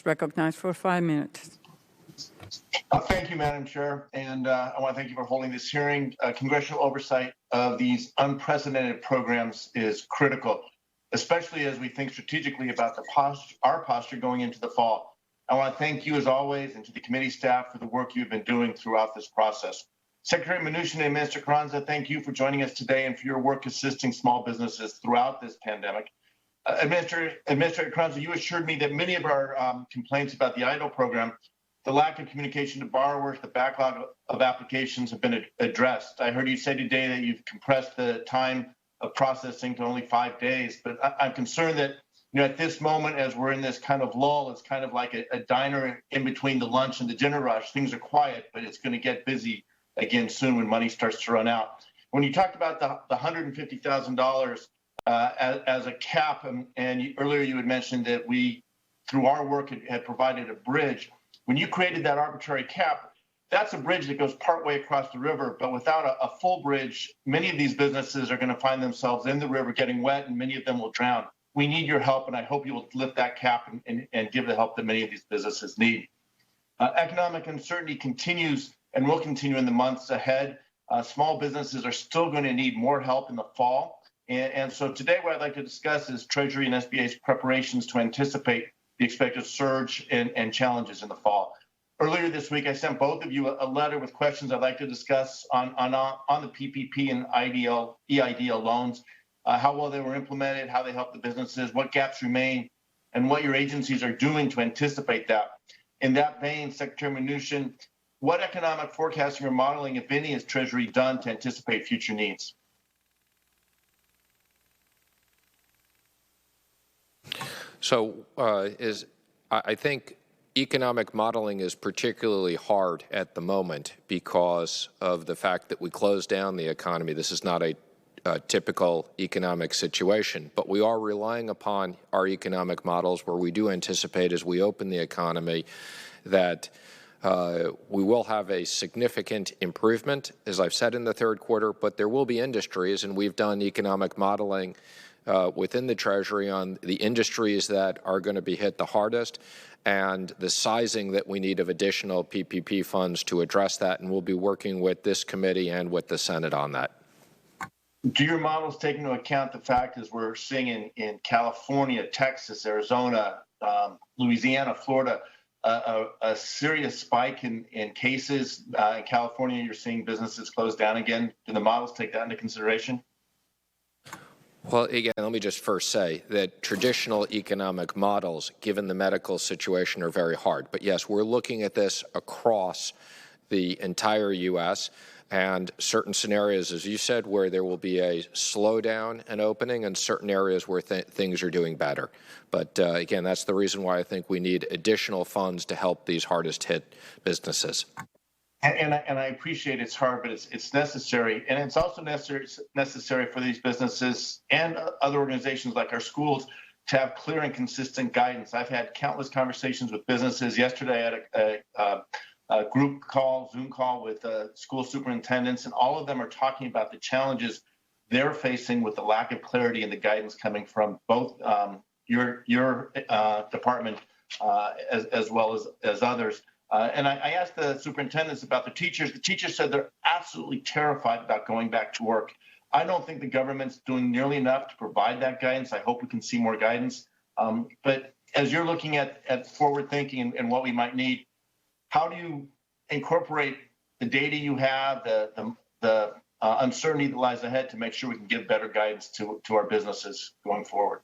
recognized for 5 minutes. Thank you, Madam Chair, and I want to thank you for holding this hearing. Congressional oversight of these unprecedented programs is critical, especially as we think strategically about our posture going into the fall. I want to thank you, as always, and to the committee staff for the work you've been doing throughout this process. Secretary Mnuchin and Minister Carranza, thank you for joining us today and for your work assisting small businesses throughout this pandemic. Administrator Carranza, you assured me that many of our complaints about the EIDL program, the lack of communication to borrowers, the backlog of applications have been addressed. I heard you say today that you've compressed the time of processing to only 5 days, but I'm concerned that at this moment, as we're in this kind of lull, it's kind of like a diner in between the lunch and the dinner rush. Things are quiet, but it's going to get busy again soon when money starts to run out. When you talked about the $150,000 as a cap, and earlier you had mentioned that we, through our work, had provided a bridge. When you created that arbitrary cap, that's a bridge that goes partway across the river, but without a full bridge, many of these businesses are going to find themselves in the river getting wet, and many of them will drown. We need your help, and I hope you will lift that cap and give the help that many of these businesses need. Economic uncertainty continues and will continue in the months ahead. Small businesses are still going to need more help in the fall. And so today what I'd like to discuss is Treasury and SBA's preparations to anticipate the expected surge and challenges in the fall. Earlier this week, I sent both of you a letter with questions I'd like to discuss on the PPP and EIDL loans, how well they were implemented, how they help the businesses, what gaps remain, and what your agencies are doing to anticipate that. In that vein, Secretary Mnuchin, what economic forecasting or modeling, if any, has Treasury done to anticipate future needs? So I think economic modeling is particularly hard at the moment because of the fact that we closed down the economy. This is not a typical economic situation, but we are relying upon our economic models where we do anticipate as we open the economy that we will have a significant improvement, as I've said, in the third quarter, but there will be industries, and we've done economic modeling within the Treasury on the industries that are going to be hit the hardest and the sizing that we need of additional PPP funds to address that, and we'll be working with this committee and with the Senate on that. Do your models take into account the fact, as we're seeing in California, Texas, Arizona, Louisiana, Florida, a serious spike in cases? In California, you're seeing businesses close down again. Do the models take that into consideration? Well, again, let me just first say that traditional economic models, given the medical situation, are very hard. But yes, we're looking at this across the entire U.S. and certain scenarios, as you said, where there will be a slowdown in opening and certain areas where things are doing better. But again, that's the reason why I think we need additional funds to help these hardest hit businesses. And I appreciate it's hard, but it's necessary. And it's also necessary for these businesses and other organizations like our schools to have clear and consistent guidance. I've had countless conversations with businesses. Yesterday I had a group call, Zoom call with school superintendents, and all of them are talking about the challenges they're facing with the lack of clarity and the guidance coming from both your department as well as others. And I asked the superintendents about the teachers. The teachers said they're absolutely terrified about going back to work. I don't think the government's doing nearly enough to provide that guidance. I hope we can see more guidance. But as you're looking at forward thinking and what we might need, how do you incorporate the data you have, the uncertainty that lies ahead to make sure we can give better guidance to our businesses going forward?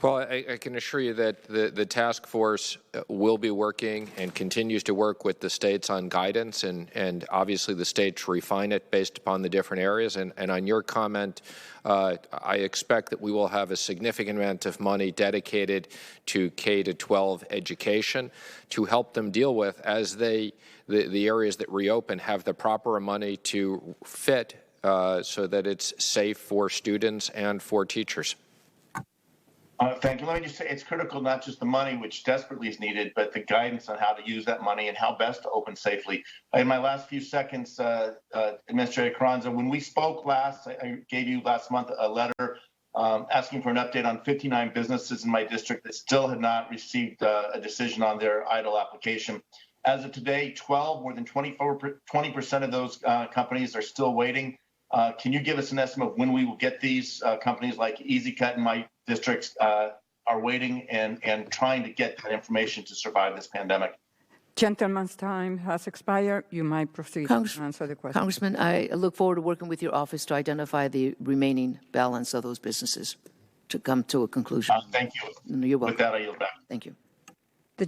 Well, I can assure you that the task force will be working and continues to work with the states on guidance, and obviously the states refine it based upon the different areas. And on your comment, I expect that we will have a significant amount of money dedicated to K-12 education to help them deal with as the areas that reopen have the proper money to fit so that it's safe for students and for teachers. Thank you. Let me just say it's critical, not just the money, which desperately is needed, but the guidance on how to use that money and how best to open safely. In my last few seconds, Administrator Carranza, when we spoke last, I gave you last month a letter asking for an update on 59 businesses in my district that still have not received a decision on their idle application. As of today, more than 20% of those companies are still waiting. Can you give us an estimate of when we will get these companies like EasyCut in my districts are waiting and trying to get that information to survive this pandemic? Gentleman's time has expired. You might proceed to answer the question. Congressman, I look forward to working with your office to identify the remaining balance of those businesses to come to a conclusion. Thank you. You're welcome. With that, I yield back. Thank you. The